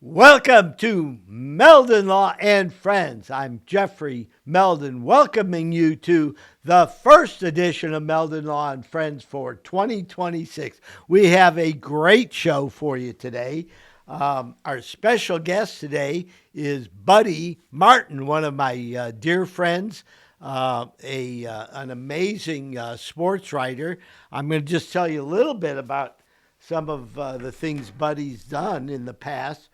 Welcome to Meldon Law and Friends. I'm Jeffrey Meldon, welcoming you to the first edition of Meldon Law and Friends for 2026. We have a great show for you today. Our special guest today is Buddy Martin, one of my dear friends, an amazing sports writer. I'm going to just tell you a little bit about some of the things Buddy's done in the past.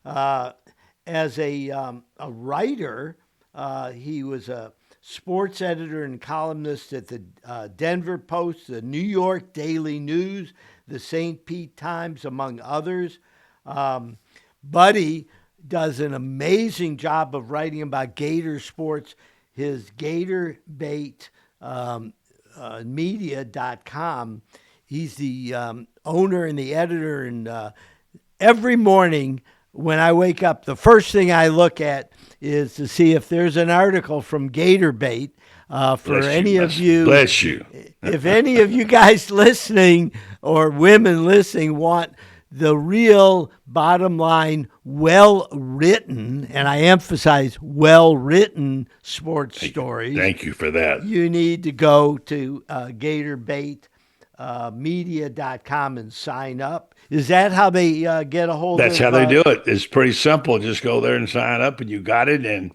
As a writer, he was a sports editor and columnist at the Denver Post, the New York Daily News, the St. Pete Times, among others. Buddy does an amazing job of writing about Gator sports. His Gator Bait media.com. He's the owner and the editor, and every morning when I wake up, the first thing I look at is to see if there's an article from Gator Bait for any of you. Bless you. If any of you guys listening or women listening want the real bottom line, well-written, and I emphasize well-written sports stories. Thank you for that. You need to go to Gator Bait media.com and sign up. Is that how they get a hold of it? That's how they do it. It's pretty simple. Just go there and sign up, and you got it. And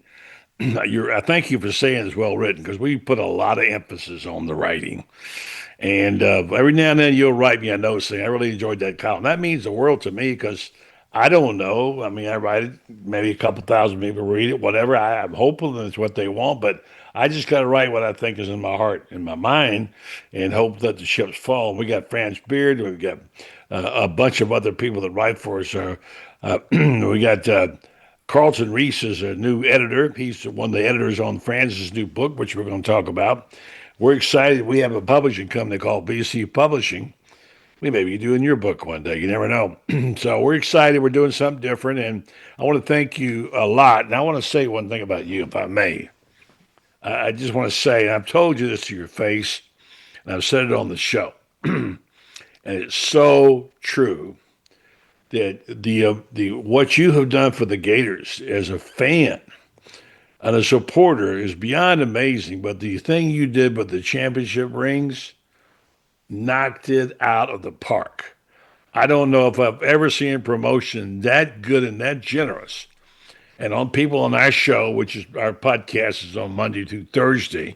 I thank you for saying it's well written, because we put a lot of emphasis on the writing. And every now and then you'll write me a note saying, I really enjoyed that column. That means the world to me, because I don't know. I mean, I write it, maybe a couple thousand people read it, whatever. I'm hoping that's what they want, but I just got to write what I think is in my heart, in my mind, and hope that the ships fall. We got Franz Beard. We've got a bunch of other people that write for us. We got Carlton Reese is a new editor. He's one of the editors on Franz's new book, which we're going to talk about. We're excited. We have a publishing company called BC Publishing. We may be doing your book one day. You never know. So we're excited. We're doing something different. And I want to thank you a lot. And I want to say one thing about you, if I may. I just want to say, and I've told you this to your face, and I've said it on the show, and it's so true, that the what you have done for the Gators as a fan and a supporter is beyond amazing. But the thing you did with the championship rings knocked it out of the park. I don't know if I've ever seen a promotion that good and that generous. And on people on our show, which is our podcast, is on Monday through Thursday,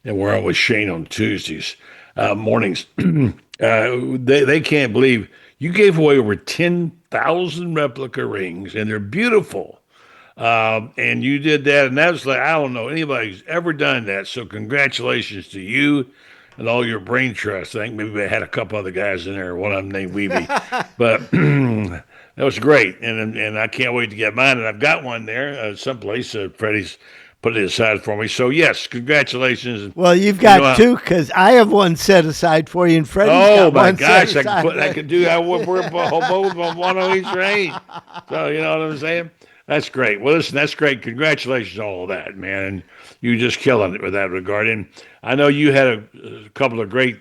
and we're on with Shane on Tuesdays mornings. They can't believe you gave away over 10,000 replica rings, and they're beautiful. And you did that, and that was like, I don't know anybody who's ever done that. So congratulations to you and all your brain trust. I think maybe they had a couple other guys in there, one of them named Weeby. But that was great, and I can't wait to get mine. And I've got one there someplace. Freddie's put it aside for me. So, yes, congratulations. Well, you've got two, because I have one set aside for you, and Freddie's got one set aside. I could do that. We're both on one on each range. So, you know what I'm saying? That's great. Well, listen, that's great. Congratulations on all of that, man. And you just killing it with that regard. And I know you had a couple of great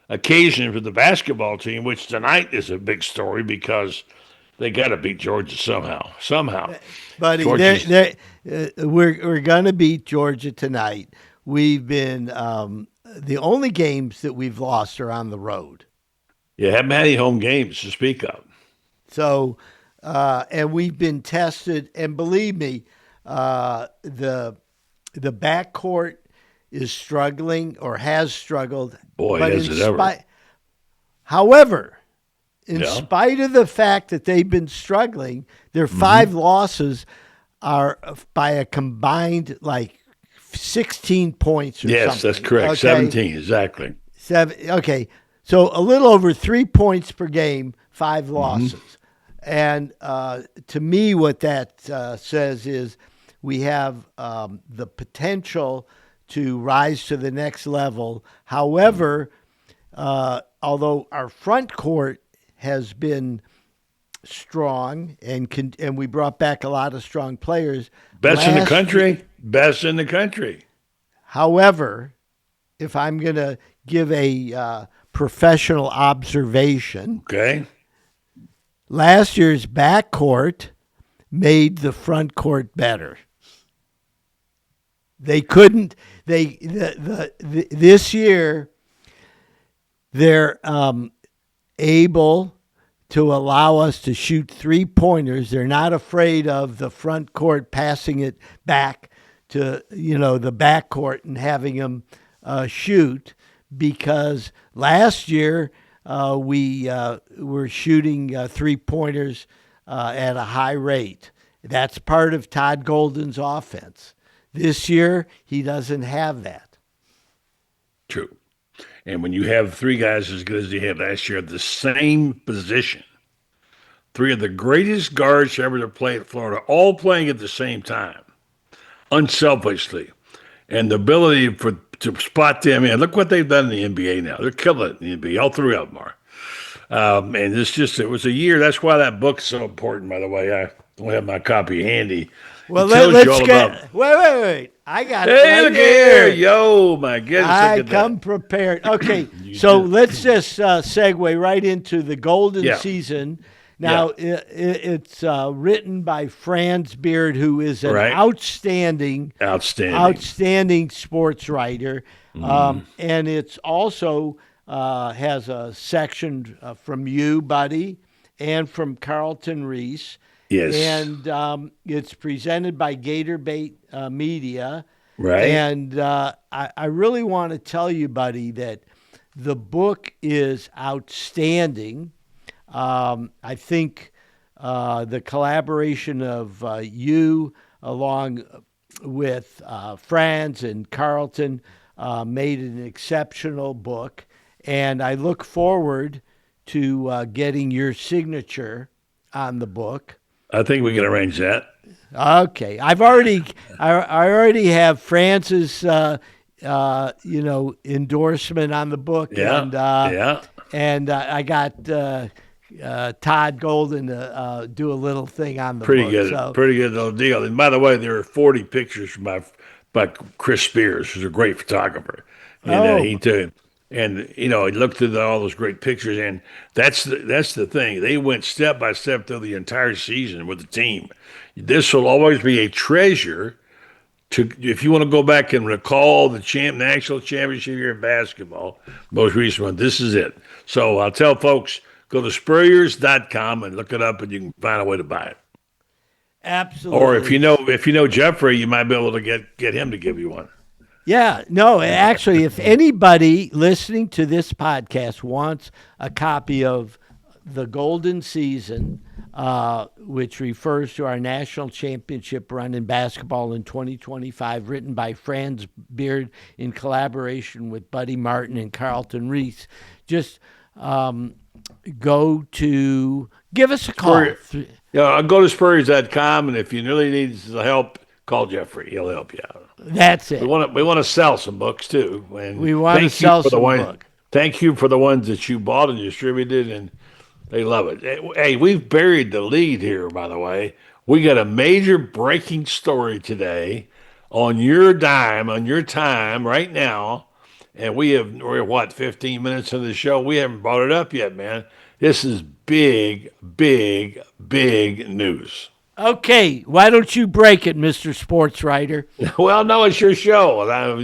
occasions with the basketball team, which tonight is a big story because they got to beat Georgia somehow. Buddy, we're going to beat Georgia tonight. We've been the only games that we've lost are on the road. Yeah, haven't had any home games to speak of. So, and we've been tested, and believe me, the backcourt is struggling or has struggled. Boy, has it ever. However, in spite of the fact that they've been struggling, their 5 losses are by a combined 16 points or something. Yes, that's correct. Okay? 17, exactly. Okay, so a little over 3 points per game, 5 losses. And to me, what that says is we have the potential to rise to the next level. However, although our front court has been strong and we brought back a lot of strong players. Best in the country. However, if I'm going to give a professional observation, okay, last year's backcourt made the front court better. They couldn't. This year they're able to allow us to shoot 3-pointers. They're not afraid of the front court passing it back to the back court and having them shoot, because last year we were shooting 3-pointers at a high rate. That's part of Todd Golden's offense. This year, he doesn't have that. True. And when you have 3 guys as good as you had last year at the same position, 3 of the greatest guards ever to play at Florida, all playing at the same time, unselfishly, and the ability to spot them in. Look what they've done in the NBA now. They're killing it in the NBA. All 3 of them are. And it was a year. That's why that book's so important, by the way. I don't have my copy handy. Well, let's get. Wait. I got it. Hey, look here. Yo, my goodness. I come prepared. Okay, so let's just segue right into the Golden season. Now, it's written by Franz Beard, who is an outstanding sports writer. And it's also has a section from you, buddy, and from Carlton Reese. Yes. And it's presented by Gator Media. Right. And I really want to tell you, buddy, that the book is outstanding. I think the collaboration of you along with Franz and Carlton made an exceptional book. And I look forward to getting your signature on the book. I think we can arrange that. Okay, I already have Franz's endorsement on the book. Yeah. And I got Todd Golden to do a little thing on the book. Pretty good little deal. And by the way, there are 40 pictures by Chris Spears, who's a great photographer. And he took. And, he looked through all those great pictures, and that's the thing. They went step by step through the entire season with the team. This will always be a treasure if you want to go back and recall the national championship year in basketball, most recent one. This is it. So I'll tell folks, go to Spurriers.com and look it up, and you can find a way to buy it. Absolutely. Or if you know Jeffrey, you might be able to get him to give you one. Yeah, no, actually, if anybody listening to this podcast wants a copy of The Golden Season, which refers to our national championship run in basketball in 2025, written by Franz Beard in collaboration with Buddy Martin and Carlton Reese, just give us a call. I'll go to Spurriers.com, and if you really need help, call Jeffrey. He'll help you out. That's it. We want to sell some books too. And we want to sell some books. Thank you for the ones that you bought and distributed, and they love it. Hey, we've buried the lead here, by the way. We got a major breaking story today on your dime, on your time right now, and we're 15 minutes into the show. We haven't brought it up yet, man. This is big, big, big news. Okay, why don't you break it, Mr. Sports Writer? Well, no, it's your show. I'll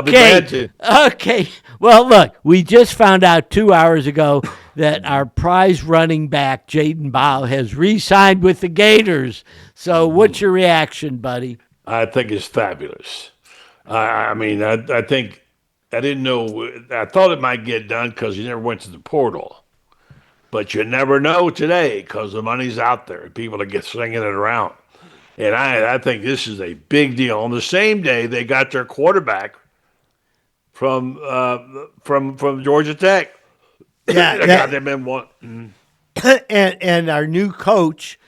be glad to. Okay. Well, look, we just found out 2 hours ago that our prize running back, Jaden Bow, has re-signed with the Gators. So what's your reaction, buddy? I think it's fabulous. I think I didn't know. I thought it might get done because he never went to the portal. But you never know today because the money's out there. People are slinging it around. And I think this is a big deal. On the same day, they got their quarterback from Georgia Tech. Yeah, got them in one. And our new coach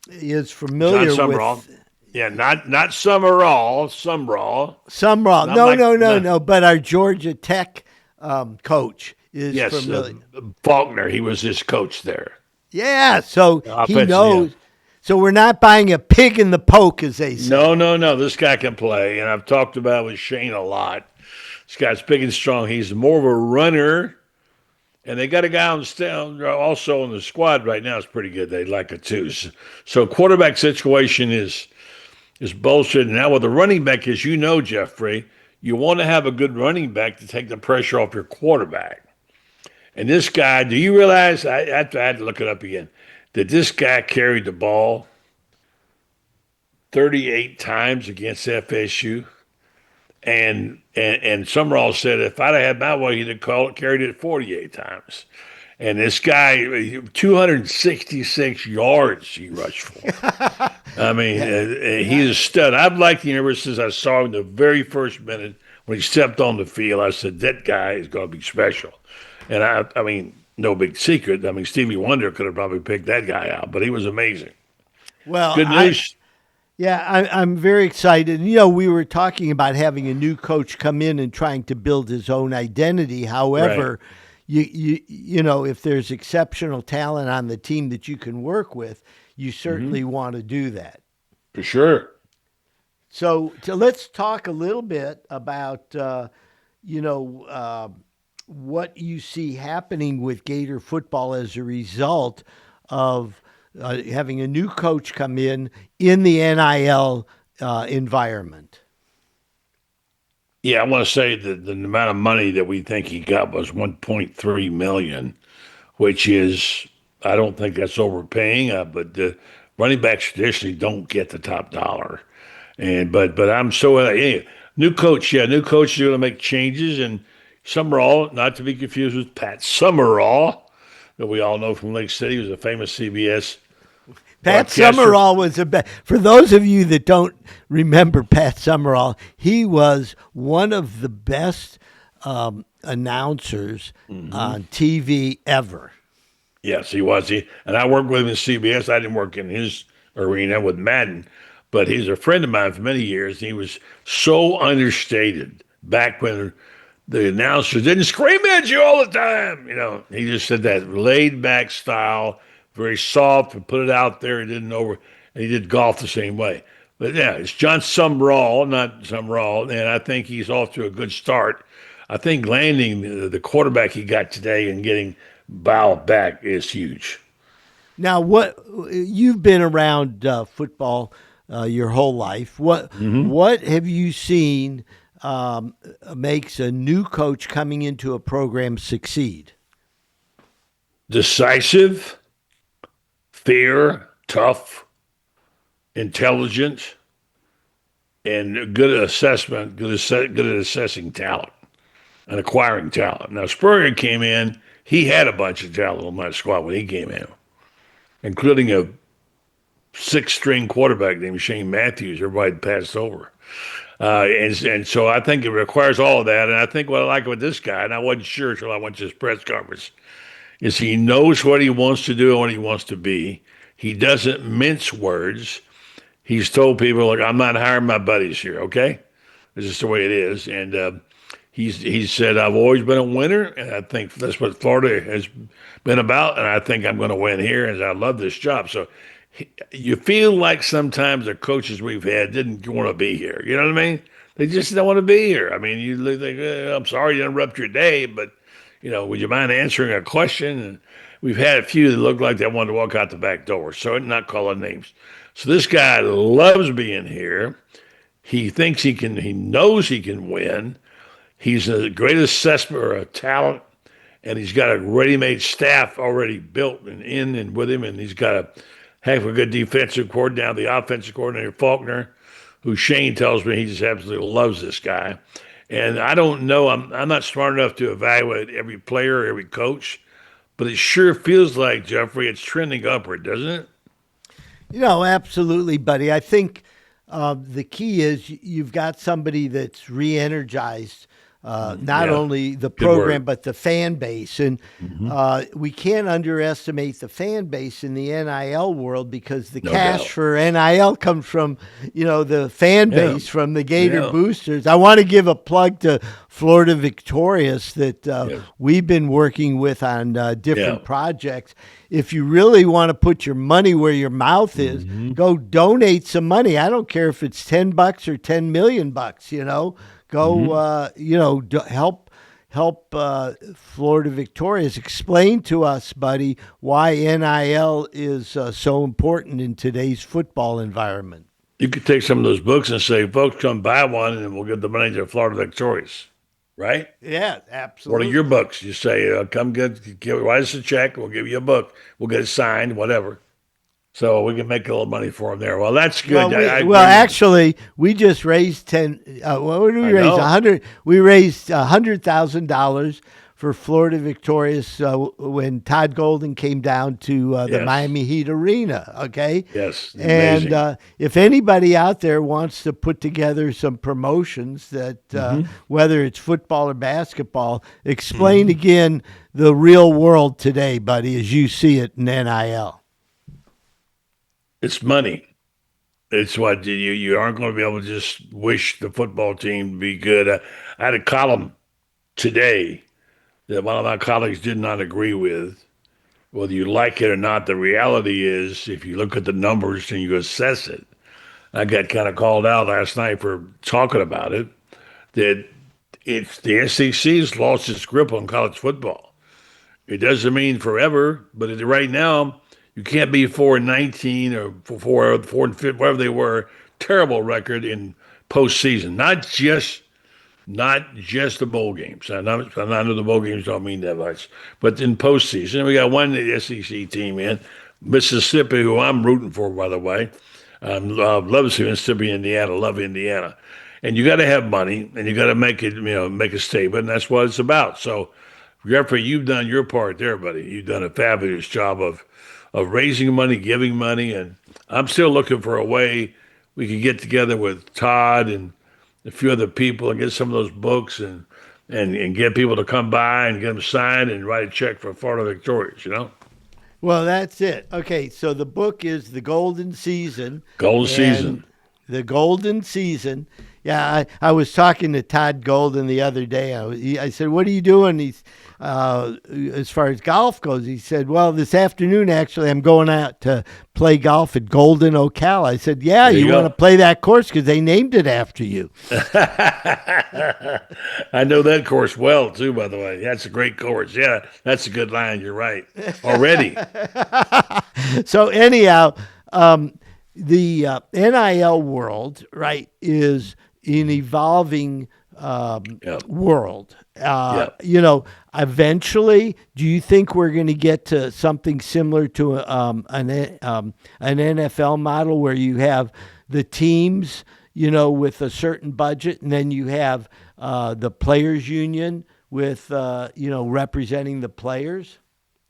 is familiar with. Yeah, not Summerall. No. But our Georgia Tech coach. Faulkner, he was his coach there. Yeah, so he knows. Yeah. So we're not buying a pig in the poke, as they say. No. This guy can play, and I've talked about it with Shane a lot. This guy's big and strong. He's more of a runner And they got a guy also on the squad right now. Is pretty good. They like it too. So quarterback situation is bullshit. Now with the running back, as you know, Jeffrey, you want to have a good running back to take the pressure off your quarterback. And this guy, do you realize? I had to look it up again. That this guy carried the ball 38 times against FSU. And Summerall said if I'd have had my way, he'd have carried it 48 times. And this guy, 266 yards he rushed for. I mean, he's a stud. I've liked him ever since I saw him the very first minute when he stepped on the field. I said, that guy is going to be special. And I mean, no big secret. I mean, Stevie Wonder could have probably picked that guy out, but he was amazing. Well, Good news. I'm very excited. You know, we were talking about having a new coach come in and trying to build his own identity. However, you know, if there's exceptional talent on the team that you can work with, you certainly want to do that. For sure. So let's talk a little bit about, what you see happening with Gator football as a result of having a new coach come in the NIL environment. Yeah, I want to say that the amount of money that we think he got was 1.3 million, which is, I don't think that's overpaying, but the running backs traditionally don't get the top dollar. But I'm so new coach is going to make changes, and Summerall, not to be confused with Pat Summerall, that we all know from Lake City, was a famous CBS. Pat Summerall was for those of you that don't remember Pat Summerall, he was one of the best announcers on TV ever. Yes, he was. And I worked with him in CBS. I didn't work in his arena with Madden, but he's a friend of mine for many years. He was so understated back when the announcers didn't scream at you all the time. You know, he just said that laid back style, very soft, and put it out there. And he did golf the same way. But yeah, it's John Summerall, not Summerall, and I think he's off to a good start. I think landing the quarterback he got today and getting Bow back is huge. Now, what you've been around football your whole life. What have you seen makes a new coach coming into a program succeed? Decisive, fair, tough, intelligent, and good at assessment, good at assessing talent and acquiring talent. Now, Spurrier came in. He had a bunch of talent on my squad when he came in, including a six-string quarterback named Shane Matthews. Everybody passed over. And so I think it requires all of that. And I think what I like with this guy, and I wasn't sure until I went to his press conference, is he knows what he wants to do and what he wants to be. He doesn't mince words. He's told people, like, I'm not hiring my buddies here, okay? This is the way it is. And he said, I've always been a winner, and I think that's what Florida has been about, and I think I'm going to win here, and I love this job. So you feel like sometimes the coaches we've had didn't want to be here. You know what I mean? They just don't want to be here. I mean, you think, I'm sorry to interrupt your day, but, would you mind answering a question? And we've had a few that looked like they wanted to walk out the back door, so not calling names. So this guy loves being here. He thinks he knows he can win. He's a great assessor of talent, and he's got a ready-made staff already built and with him, and he's got a heck of a good defensive coordinator, the offensive coordinator, Faulkner, who Shane tells me he just absolutely loves this guy. And I don't know, I'm not smart enough to evaluate every player, every coach, but it sure feels like, Jeffrey, it's trending upward, doesn't it? Absolutely, buddy. I think the key is you've got somebody that's re-energized not only the program, but the fan base. And we can't underestimate the fan base in the NIL world because the cash for NIL comes from, the fan base from the Gator boosters. I want to give a plug to Florida Victorious that we've been working with on different projects. If you really want to put your money where your mouth is, go donate some money. I don't care if it's $10 or $10 million, Go, help help Florida Victorious. Explain to us, buddy, why NIL is so important in today's football environment. You could take some of those books and say, folks, come buy one and we'll give the money to Florida Victorious, right? Yeah, One absolutely. of your books. You say, come write us a check. We'll give you a book. We'll get it signed, whatever. So we can make a little money for them there. Well, that's good. Well, actually, we just raised what did we raise? 100. We raised $100,000 for Florida Victorious when Todd Golden came down to the Miami Heat Arena. Okay. Yes. Amazing. And if anybody out there wants to put together some promotions that, whether it's football or basketball, explain again the real world today, buddy, as you see it in NIL. It's money. It's what you aren't going to be able to just wish the football team to be good. I had a column today that one of my colleagues did not agree with. Whether you like it or not, the reality is if you look at the numbers and you assess it, I got kind of called out last night for talking about it, that it's the SEC's lost its grip on college football. It doesn't mean forever, but right now, you can't be 4-19 or 4-5, whatever they were. Terrible record in postseason. Not just the bowl games. I know the bowl games don't mean that much, but in postseason, we got one SEC team in Mississippi, who I'm rooting for, by the way. Love Mississippi, Indiana. Love Indiana, and you got to have money, and you got to make it, make a statement. And that's what it's about. So, Jeffrey, you've done your part there, buddy. You've done a fabulous job of raising money, giving money, and I'm still looking for a way we could get together with Todd and a few other people and get some of those books and get people to come by and get them signed and write a check for Florida Victorious, Well, that's it. Okay, so the book is The Golden Season. The Golden Season. Yeah, I was talking to Todd Golden the other day. I said, "What are you doing?" He's as far as golf goes. He said, "Well, this afternoon actually, I'm going out to play golf at Golden Ocala." I said, "Yeah, you want to play that course because they named it after you." I know that course well too. By the way, that's a great course. Yeah, that's a good line. You're right. Already. So anyhow, the NIL world, right, is an evolving world. Eventually, do you think we're going to get to something similar to an NFL model where you have the teams, with a certain budget, and then you have the players union with, representing the players?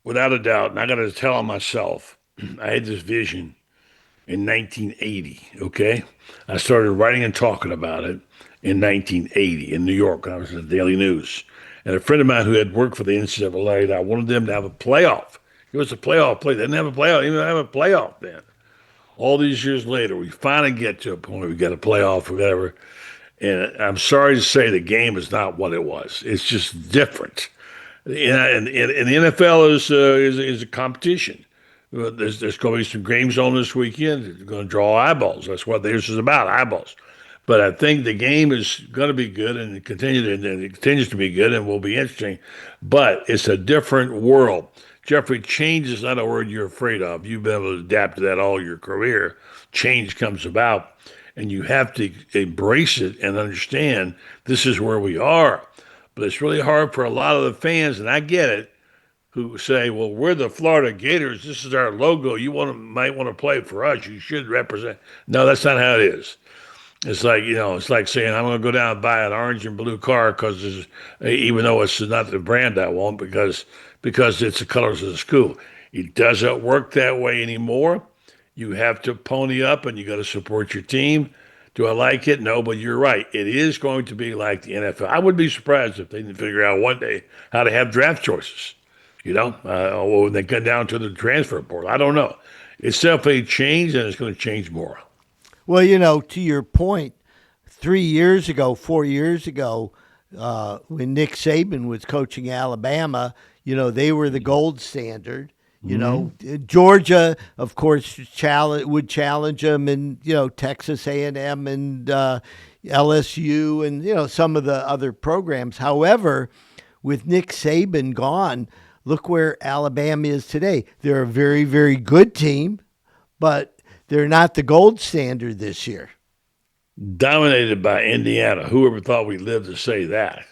Without a doubt. And I got to tell myself, I had this vision in 1980, okay? I started writing and talking about it in 1980 in New York when I was in the Daily News. And a friend of mine who had worked for the NCAA, I wanted them to have a playoff. It was a playoff play. They didn't have a playoff. They didn't have a playoff then. All these years later, we finally get to a point where we got a playoff or whatever. And I'm sorry to say the game is not what it was. It's just different. And the NFL is a competition. There's going to be some games on this weekend. It's going to draw eyeballs. That's what this is about, eyeballs. But I think the game is going to be good and it continues to be good and will be interesting. But it's a different world. Jeffrey, change is not a word you're afraid of. You've been able to adapt to that all your career. Change comes about, and you have to embrace it and understand this is where we are. But it's really hard for a lot of the fans, and I get it, who say, well, we're the Florida Gators. This is our logo. You might want to play for us. You should represent. No, that's not how it is. It's like, it's like saying, I'm going to go down and buy an orange and blue car even though it's not the brand I want because it's the colors of the school. It doesn't work that way anymore. You have to pony up and you got to support your team. Do I like it? No, but you're right. It is going to be like the NFL. I wouldn't be surprised if they didn't figure out one day how to have draft choices. When they get down to the transfer portal. I don't know. It's definitely changed, and it's going to change more. Well, to your point, 4 years ago, when Nick Saban was coaching Alabama, they were the gold standard. Georgia, of course, would challenge them, and Texas A&M and LSU, and some of the other programs. However, with Nick Saban gone, look where Alabama is today. They're a very, very good team, but they're not the gold standard this year. Dominated by Indiana. Whoever thought we'd live to say that?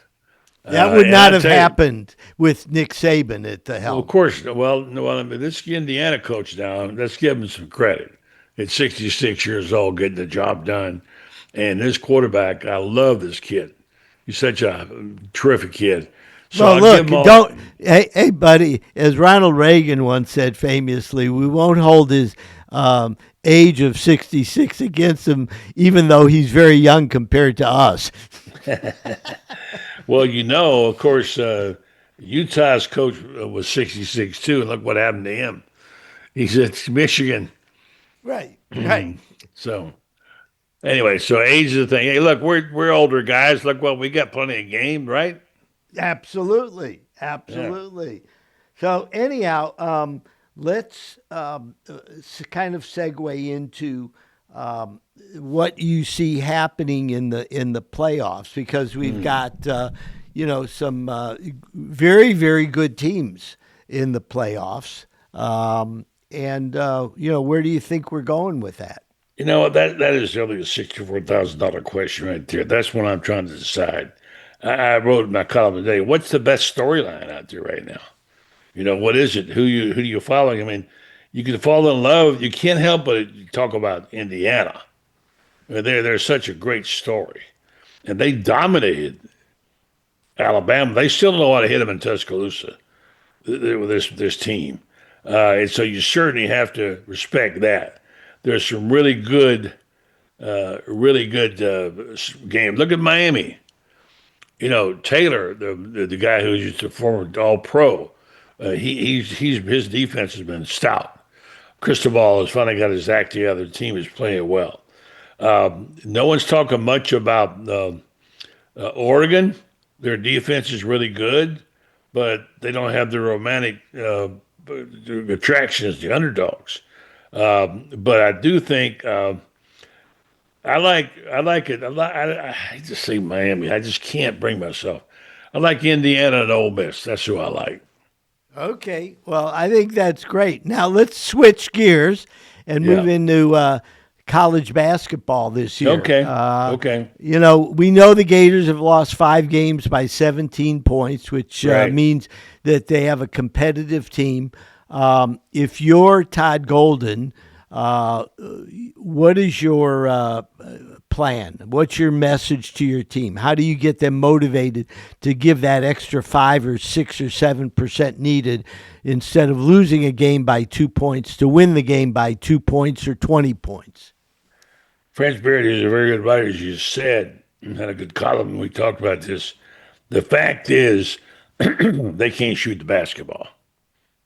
That would And not I have tell you, happened with Nick Saban at the well, of helm. course, well, no, I mean, this Indiana coach now, let's give him some credit. At 66 years old, getting the job done. And this quarterback, I love this kid. He's such a terrific kid. So Well, I'll give look, him all. don't, hey, buddy, as Ronald Reagan once said famously, we won't hold his age of 66 against him, even though he's very young compared to us. Well, of course, Utah's coach was 66 too, and look what happened to him. He's at Michigan. Right, right. So anyway, so age is the thing. Hey, look, we're older guys. Look, well, we got plenty of game, right? Absolutely, Yeah. absolutely. So anyhow, let's kind of segue into what you see happening in the playoffs, because we've got some very, very good teams in the playoffs, and where do you think we're going with that? That is really a $64,000 question right there. That's what I'm trying to decide. I wrote in my column today. What's the best storyline out there right now? What is it? Who do you follow? I mean, you can fall in love. You can't help but talk about Indiana. I mean, they're such a great story, and they dominated Alabama. They still don't know how to hit them in Tuscaloosa with this team, and so you certainly have to respect that. There's some really good games. Look at Miami. Taylor, the guy who's the former All Pro, his defense has been stout. Cristobal has finally got his act together. The team is playing well. No one's talking much about Oregon. Their defense is really good, but they don't have the romantic attraction as the underdogs. But I do think I like it. I just say Miami. I just can't bring myself. I like Indiana and Ole Miss. That's who I like. Okay, well, I think that's great. Now let's switch gears and move Yeah. into college basketball this year. Okay. Okay. We know the Gators have lost 5 games by 17 points, which Right. means that they have a competitive team. If you're Todd Golden, what is your plan? What's your message to your team? How do you get them motivated to give that extra 5 or 6 or 7% needed instead of losing a game by 2 points to win the game by 2 points or 20 points? French Barrett is a very good writer, as you said, and had a good column when we talked about this. The fact is, they can't shoot the basketball.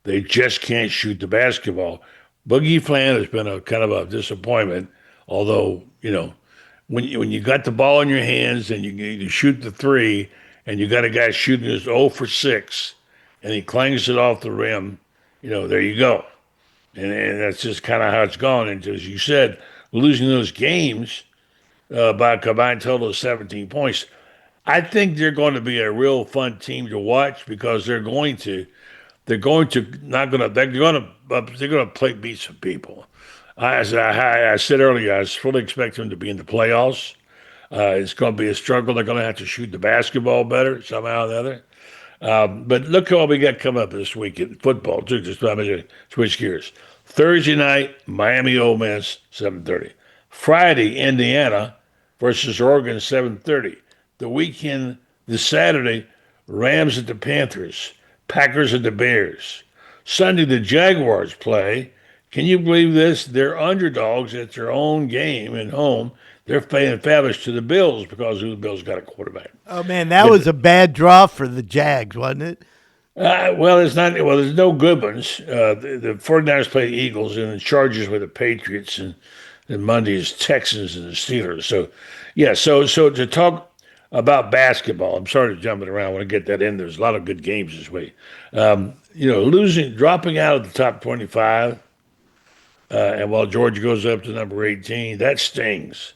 They just can't shoot the basketball. Boogie Flan has been a kind of a disappointment, although, when you got the ball in your hands and you shoot the three and you got a guy shooting his 0 for 6 and he clangs it off the rim, there you go. And that's just kind of how it's gone. And as you said, losing those games by a combined total of 17 points, I think they're going to be a real fun team to watch because they're going to play beat some people. As I said earlier, I fully expect them to be in the playoffs. It's going to be a struggle. They're going to have to shoot the basketball better somehow or the other. But look what we got coming up this week in football too. Just I'm going to switch gears. Thursday night, Miami Ole Miss, 7:30. Friday, Indiana versus Oregon, 7:30. The weekend, this Saturday, Rams at the Panthers, Packers at the Bears. Sunday, the Jaguars play. Can you believe this? They're underdogs at their own game at home. They're paying famished to the Bills because the Bills got a quarterback. Oh, man, that was a bad draw for the Jags, wasn't it? Well, it's not. Well, there's no good ones. The 49ers play the Eagles, and the Chargers with the Patriots, and Monday is Texans and the Steelers. So, yeah. So to talk about basketball, I'm sorry to jump it around. I want to get that in. There's a lot of good games this week. Dropping out of the top 25, and while Georgia goes up to number 18, that stings.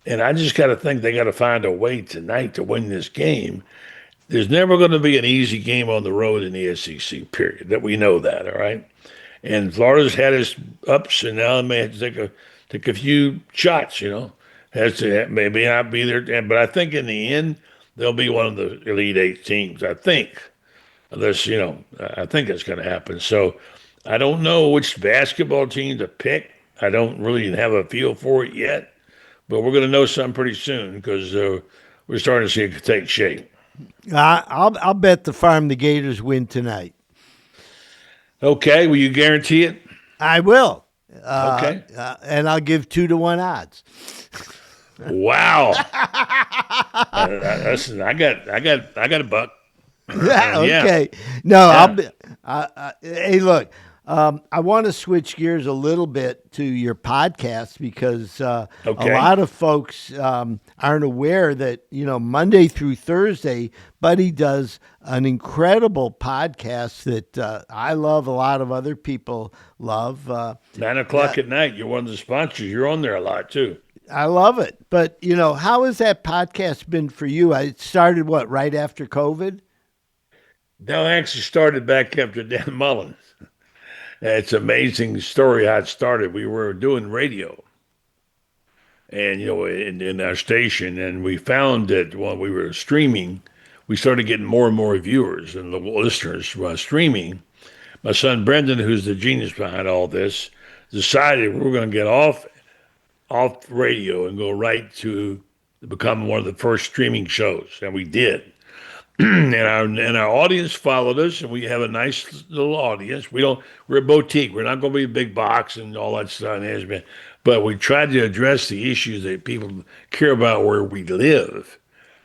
And I just got to think they got to find a way tonight to win this game. There's never going to be an easy game on the road in the SEC, period. That we know that, all right? And Florida's had its ups, and now they may have to take a few shots. Has to maybe not be there, but I think in the end they'll be one of the Elite Eight teams. I think, unless I think that's going to happen. So I don't know which basketball team to pick. I don't really have a feel for it yet, but we're going to know something pretty soon because we're starting to see it take shape. I'll bet the Gators win tonight. Okay, will you guarantee it? I will. Okay. And I'll give 2-1 odds. Wow. Listen, I got a buck. Okay. Yeah. No, Yeah. Hey, look. I want to switch gears a little bit to your podcast because a Okay. lot of folks aren't aware that, Monday through Thursday, Buddy does an incredible podcast that I love, a lot of other people love. 9 o'clock at night. You're one of the sponsors. You're on there a lot too. I love it. But, how has that podcast been for you? It started, right after COVID? No, I actually started back after Dan Mullen. It's an amazing story how it started. We were doing radio, and in our station, and we found that when we were streaming, we started getting more and more viewers and the listeners streaming. My son Brendan, who's the genius behind all this, decided we were going to get off radio and go right to become one of the first streaming shows, and we did. And our audience followed us, and we have a nice little audience. We're a boutique. We're not going to be a big box and all that stuff. But we tried to address the issues that people care about where we live.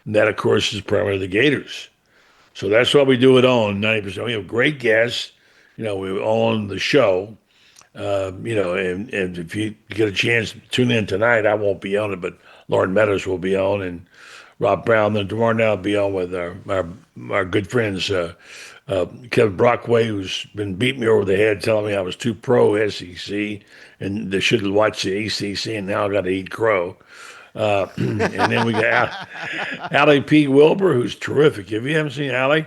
And that, of course, is primarily the Gators. So that's what we do it on 90%. We have great guests. We're on the show. And if you get a chance to tune in tonight, I won't be on it, but Lauren Meadows will be on, and Rob Brown. Then tomorrow night I'll be on with our good friends, Kevin Brockway, who's been beating me over the head, telling me I was too pro SEC and they should watch the ACC, and now I got to eat crow. And then we got Allie P. Wilbur, who's terrific. If you haven't seen Allie,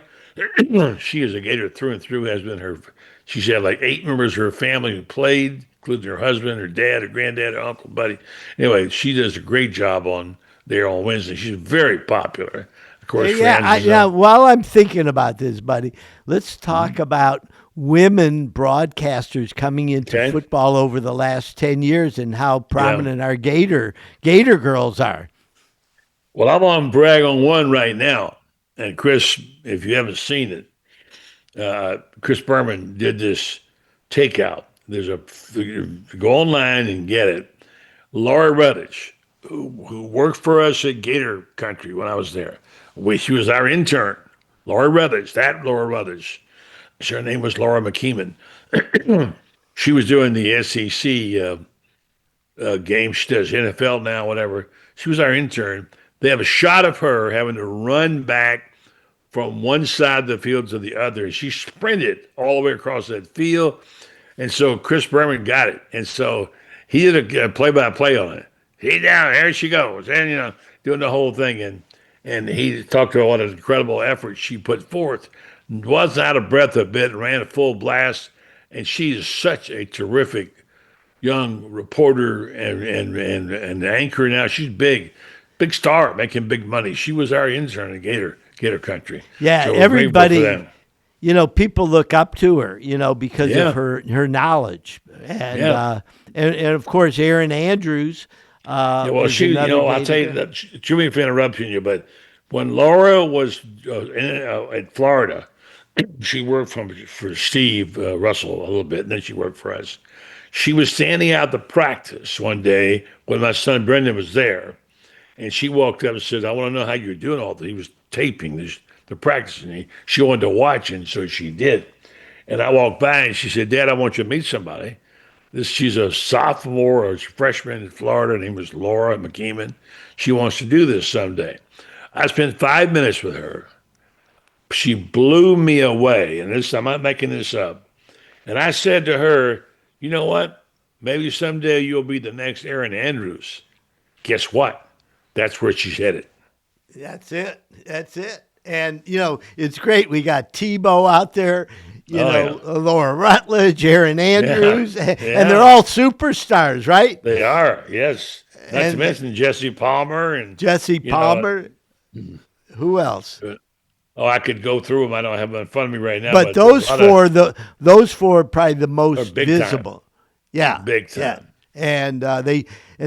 she is a Gator through and through. She's had like 8 members of her family who played, including her husband, her dad, her granddad, her uncle, buddy. Anyway, she does a great job on there on Wednesday. She's very popular. Of course, while I'm thinking about this, buddy, let's talk about women broadcasters coming into football over the last 10 years and how prominent our Gator girls are. Well, I'm on brag on one right now. And Chris, if you haven't seen it, Chris Berman did this takeout. Go online and get it. Laura Ruddich, who worked for us at Gator Country when I was there. She was our intern. Laura Ruddich. Her name was Laura McKeeman. She was doing the SEC game. She does NFL now, whatever. She was our intern. They have a shot of her having to run back from one side of the field to the other. She sprinted all the way across that field. And so Chris Berman got it. And so he did a play-by-play on it. He down, there she goes. And, doing the whole thing. And he talked to her what an incredible effort she put forth. Was out of breath a bit, ran a full blast. And she is such a terrific young reporter and anchor now. She's big star, making big money. She was our intern at Gator Country. Yeah, so everybody, people look up to her, because of her knowledge. And of course, Erin Andrews. I'll tell you that, Jimmy, for interrupting you, but when Laura was in Florida, she worked for Steve Russell a little bit, and then she worked for us. She was standing out the practice one day when my son Brendan was there, and she walked up and said, "I want to know how you're doing all this." He was taping the practice, and she wanted to watch, and so she did. And I walked by, and she said, "Dad, I want you to meet somebody." She's a sophomore or a freshman in Florida. Her name was Laura McKeeman. She wants to do this someday. I spent 5 minutes with her. She blew me away, and I'm not making this up. And I said to her, "You know what? Maybe someday you'll be the next Erin Andrews." Guess what? That's where she's headed. That's it. And, it's great. We got Tebow out there, Oh, Laura Rutledge, Aaron yeah. Andrews, and they're Yeah. all superstars, right? They are, yes. Not to And mention Jesse Palmer and, Jesse you know, Palmer. Who else? oh, I could go through them. I don't have them in front of me right now, But but there's a lot of those four are probably the are most big time, visible. Yeah, big yeah. time. And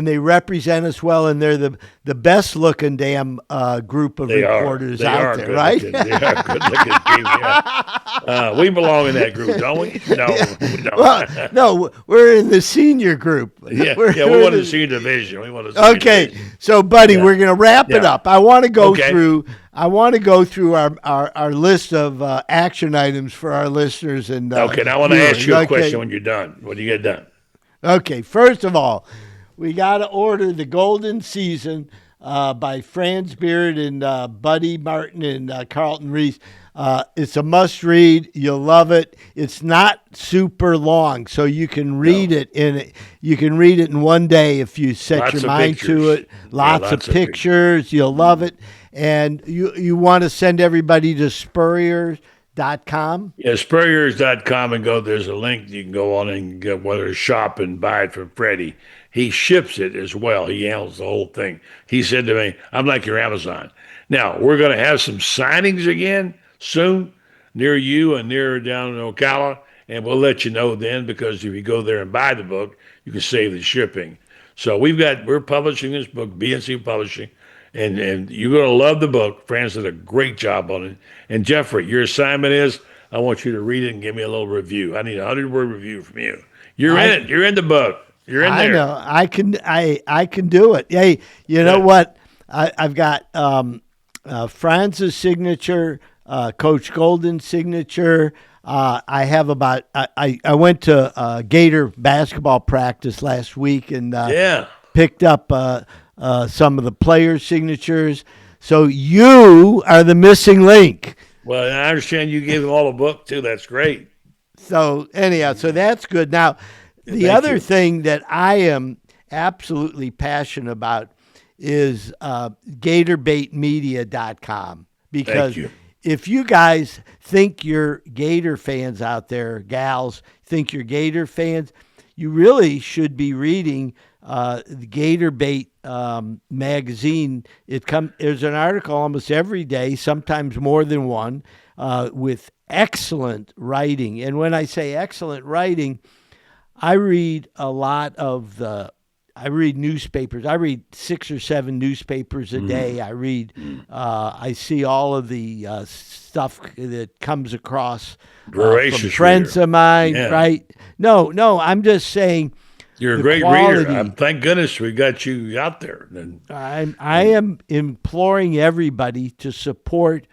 they represent us well, and they're the best looking damn group of They are. reporters They out are there, good right? looking. They are good looking team. Yeah. We belong in that group, don't we? No, we Well, don't. no, we're in the senior group. Yeah, We're, yeah. We we're want to the- see division. We want to see Okay, division. so buddy, Yeah, we're gonna wrap it yeah. up. I want to go Okay. through. I want to go through our list of action items for our listeners and Okay. Now I want to ask viewers. you a Okay. question when you're done. When you get done. Okay. First of all, we got to order the Golden Season by Franz Beard and Buddy Martin and Carlton Reese. It's a must read. You'll love it. It's not super long, so you can read No. it in one day if you set Lots your of mind to pictures. it. Lots of lots of pictures. You'll love it. And you want to send everybody to spurrier.com. Yeah, Spurriers.com and go. There's a link you can go on and get whether to shop and buy it from Freddie. He ships it as well. He handles the whole thing. He said to me, I'm like your Amazon. Now, we're going to have some signings again soon near you and near down in Ocala, and we'll let you know then because if you go there and buy the book, you can save the shipping. So we're publishing this book, BNC Publishing, and you're going to love the book. Franz did a great job on it. And Jeffrey, your assignment is I want you to read it and give me a little review. I need a 100-word review from you. You're in it. You're in the book. You're in I there. know. I can do it. Hey, you know Good. what? I've got Franz's signature, Coach Golden's signature. I have about. I went to Gator basketball practice last week and Yeah. picked up some of the players' signatures. So you are the missing link. Well, I understand you gave them all a book too. That's great. So anyhow, so that's good. Now, the Thank other you. thing that I am absolutely passionate about is GatorBaitMedia.com because you. if you guys think you're Gator fans out there, gals, think you're Gator fans, you really should be reading the Gator Bait magazine. There's an article almost every day, sometimes more than one, with excellent writing. And when I say excellent writing, I read I read newspapers. I read 6 or 7 newspapers a day. I see all of the stuff that comes across from Voracious friends reader. of mine, Yeah. right? No, I'm just saying You're a the great quality. reader. Thank goodness we got you out there. And I am imploring everybody to support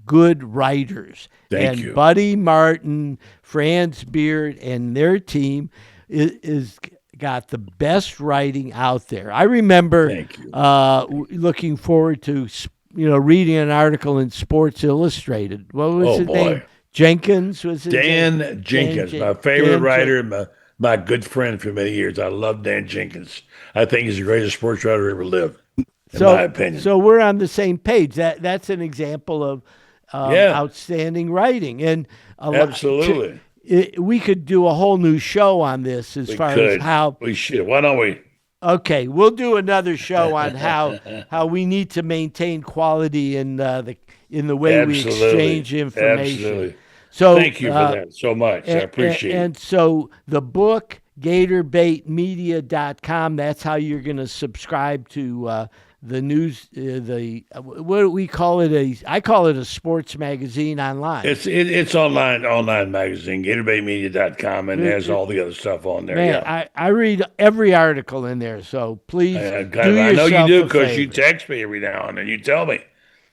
good writers. Thank and you. Buddy Martin, Franz Beard, and their team is got the best writing out there. I remember Thank you. looking forward to reading an article in Sports Illustrated. What was Oh, his boy. name? Jenkins was his name? Dan Jenkins, Dan my favorite Dan writer and my good friend for many years. I love Dan Jenkins. I think he's the greatest sports writer ever lived, in my opinion. So we're on the same page. That's an example of Yeah. outstanding writing, and Absolutely. we could do a whole new show on this as We far could. as how. We should. Why don't we? Okay, we'll do another show on how we need to maintain quality in the way we Absolutely. exchange information. Absolutely. So Thank you for that so much. I appreciate it. And so the book, GatorBaitMedia.com, that's how you're going to subscribe to the news. What do we call it? I call it a sports magazine online. It's online magazine, GatorBaitMedia.com, and has all the other stuff on there. Man, Yeah. I read every article in there, so please I do know you yourself do a because you favor. text me every now and then. You tell me.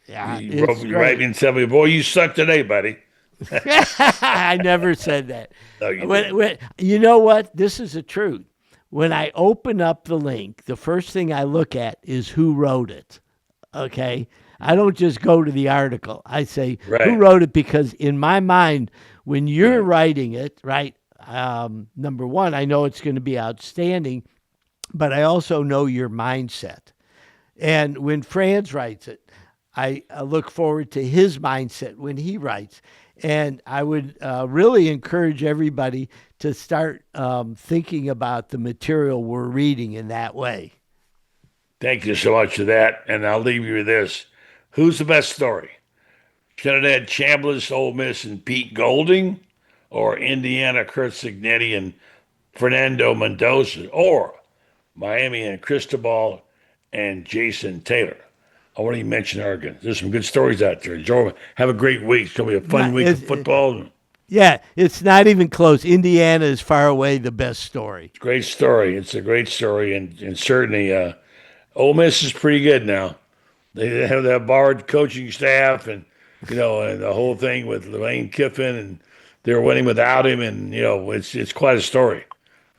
Yeah, You it's write me great. and tell me, boy, you suck today, buddy. I never said that. No, you When, you know what? This is the truth. When I open up the link, the first thing I look at is who wrote it. Okay? I don't just go to the article. I say, Right. who wrote it? Because in my mind, when you're writing it, right, number one, I know it's going to be outstanding, but I also know your mindset. And when Franz writes it, I look forward to his mindset when he writes. And I would really encourage everybody to start thinking about the material we're reading in that way. Thank you so much for that. And I'll leave you with this. Who's the best story? Trinidad Chambliss, Ole Miss, and Pete Golding, or Indiana, Kurt Signetti and Fernando Mendoza, or Miami and Cristobal and Jason Taylor. I want to mention Oregon. There's some good stories out there. Enjoy. Have a great week. It's going to be a fun week of football. Yeah, it's not even close. Indiana is far away the best story. It's a great story. It's a great story. And certainly Ole Miss is pretty good now. They have that borrowed coaching staff and the whole thing with Lane Kiffin, and they're winning without him, and it's quite a story.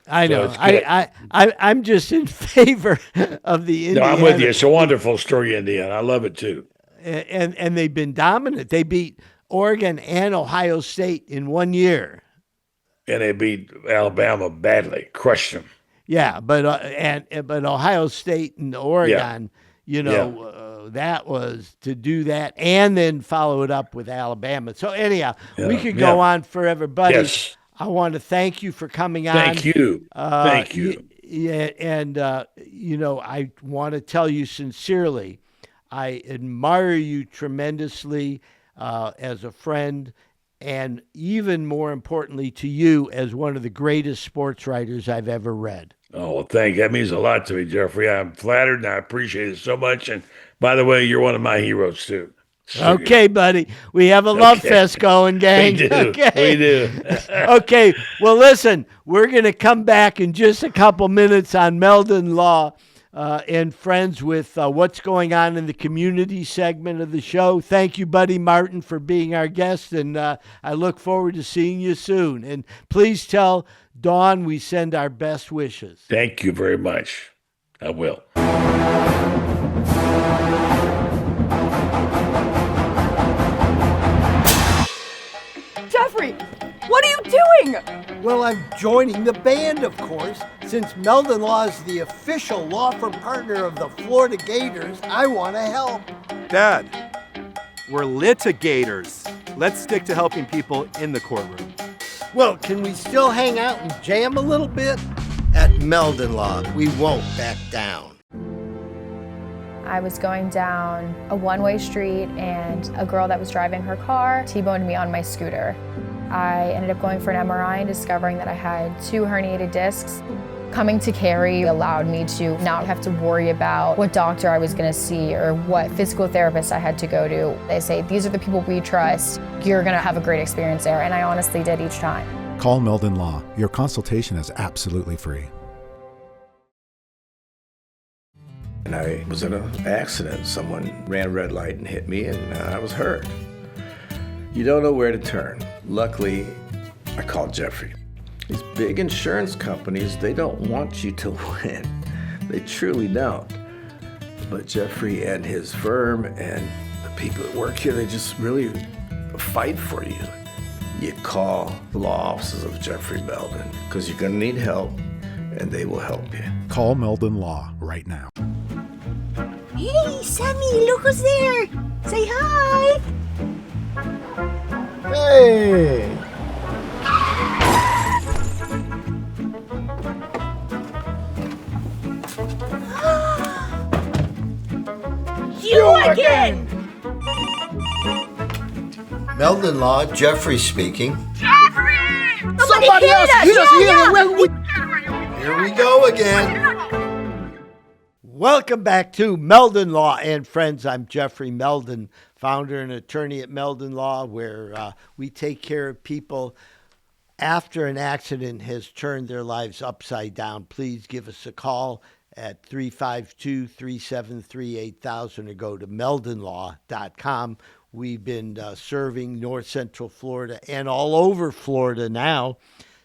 I know. I'm just in favor of the Indiana. No, I'm with you. It's a wonderful story, Indiana. I love it too. And they've been dominant. They beat Oregon and Ohio State in 1 year. And they beat Alabama badly, crushed them. Yeah, but Ohio State and Oregon, that was to do that and then follow it up with Alabama. So anyhow, we could go on forever, buddy. Yes. I want to thank you for coming on. Thank you. Thank you. Yeah, and I want to tell you sincerely, I admire you tremendously as a friend, and even more importantly to you as one of the greatest sports writers I've ever read. Oh, well, thank you. That means a lot to me, Jeffrey. I'm flattered and I appreciate it so much. And by the way, you're one of my heroes too. Okay, buddy. We have a love fest going, gang. We do. Okay. We do. Okay. Well, listen, we're going to come back in just a couple minutes on Meldon Law and Friends with what's going on in the community segment of the show. Thank you, buddy Martin, for being our guest, and I look forward to seeing you soon. And please tell Dawn we send our best wishes. Thank you very much. I will. Jeffrey, what are you doing? Well, I'm joining the band, of course. Since Meldon Law is the official law firm partner of the Florida Gators, I want to help. Dad, we're litigators. Let's stick to helping people in the courtroom. Well, can we still hang out and jam a little bit? At Meldon Law, we won't back down. I was going down a one-way street and a girl that was driving her car T-boned me on my scooter. I ended up going for an MRI and discovering that I had 2 herniated discs. Coming to Cary allowed me to not have to worry about what doctor I was going to see or what physical therapist I had to go to. They say, these are the people we trust. You're going to have a great experience there, and I honestly did each time. Call Meldon Law. Your consultation is absolutely free. And I was in an accident. Someone ran a red light and hit me, and I was hurt. You don't know where to turn. Luckily, I called Jeffrey. These big insurance companies, they don't want you to win. They truly don't. But Jeffrey and his firm and the people that work here, they just really fight for you. You call the law offices of Jeffrey Meldon because you're going to need help, and they will help you. Call Meldon Law right now. Hey, Sammy, look who's there. Say hi. Hey! You again! Meldon Law, Jeffrey speaking. Jeffrey! Somebody else hit us! Here we go again. Welcome back to Meldon Law and Friends. I'm Jeffrey Meldon, founder and attorney at Meldon Law, where we take care of people after an accident has turned their lives upside down. Please give us a call at 352-373-8000 or go to meldonlaw.com. We've been serving North Central Florida and all over Florida now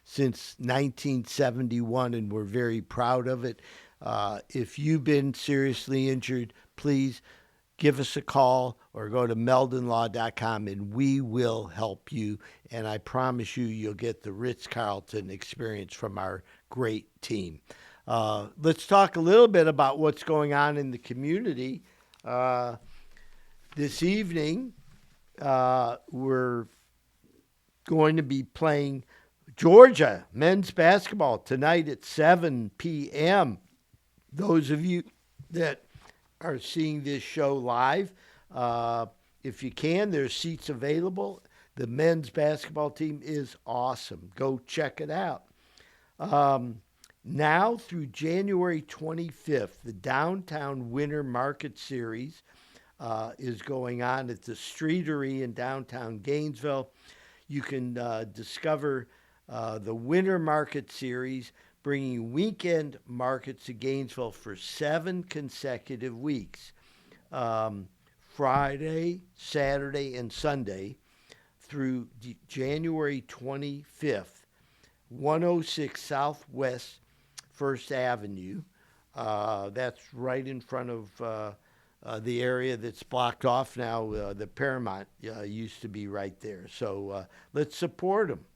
since 1971, and we're very proud of it. If you've been seriously injured, please give us a call or go to meldonlaw.com and we will help you. And I promise you, you'll get the Ritz-Carlton experience from our great team. Let's talk a little bit about what's going on in the community. This evening, we're going to be playing Georgia men's basketball tonight at 7 p.m. Those of you that are seeing this show live, if you can, there's seats available. The men's basketball team is awesome. Go check it out. Now through January 25th, the Downtown Winter Market Series is going on at the Streetery in downtown Gainesville. You can discover the Winter Market Series, bringing weekend markets to Gainesville for 7 consecutive weeks. Friday, Saturday, and Sunday through January 25th, 106 Southwest 1st Avenue. That's right in front of the area that's blocked off now. The Paramount used to be right there. So let's support them.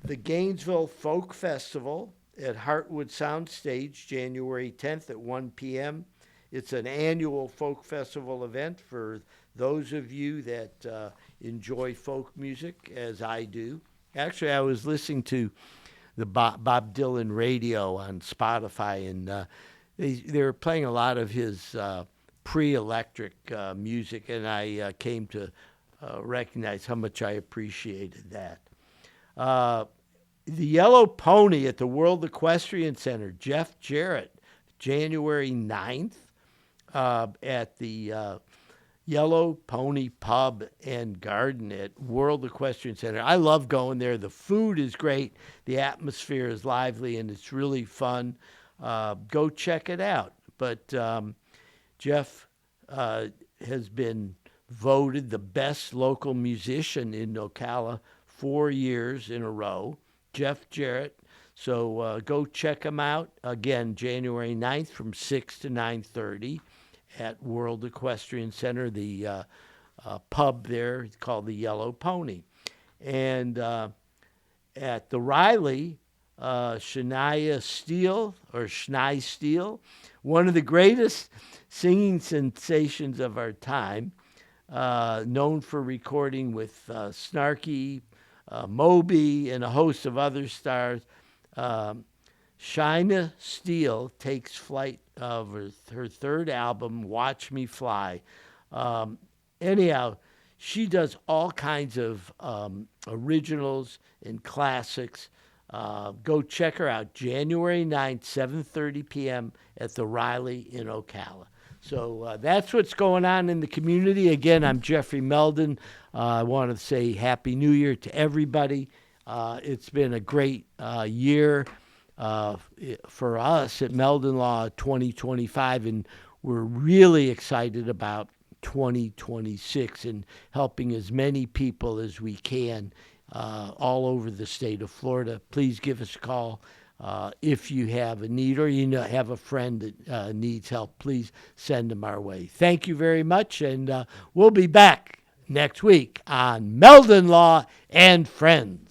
The Gainesville Folk Festival at Heartwood Soundstage, January 10th at 1 p.m. It's an annual folk festival event for those of you that enjoy folk music, as I do. Actually, I was listening to the Bob Dylan radio on Spotify, and they were playing a lot of his pre-electric music, and I came to recognize how much I appreciated that. The Yellow Pony at the World Equestrian Center, Jeff Jarrett, January 9th at the Yellow Pony Pub and Garden at World Equestrian Center. I love going there. The food is great. The atmosphere is lively, and it's really fun. Go check it out. But Jeff has been voted the best local musician in Ocala 4 years in a row. Jeff Jarrett. So go check him out. Again, January 9th from 6 to 9:30 at World Equestrian Center, the pub there called the Yellow Pony. And at the Riley, Shania Steele, one of the greatest singing sensations of our time, known for recording with Snarky, Moby, and a host of other stars. Shina Steele takes flight of her third album, Watch Me Fly. Anyhow, she does all kinds of originals and classics. Go check her out, January 9th, 7:30 p.m. at the Riley in Ocala. So that's what's going on in the community. Again, I'm Jeffrey Meldon. I want to say Happy New Year to everybody. It's been a great year for us at Meldon Law 2025, and we're really excited about 2026 and helping as many people as we can all over the state of Florida. Please give us a call if you have a need, or have a friend that needs help. Please send them our way. Thank you very much, and we'll be back next week on Meldon Law and Friends.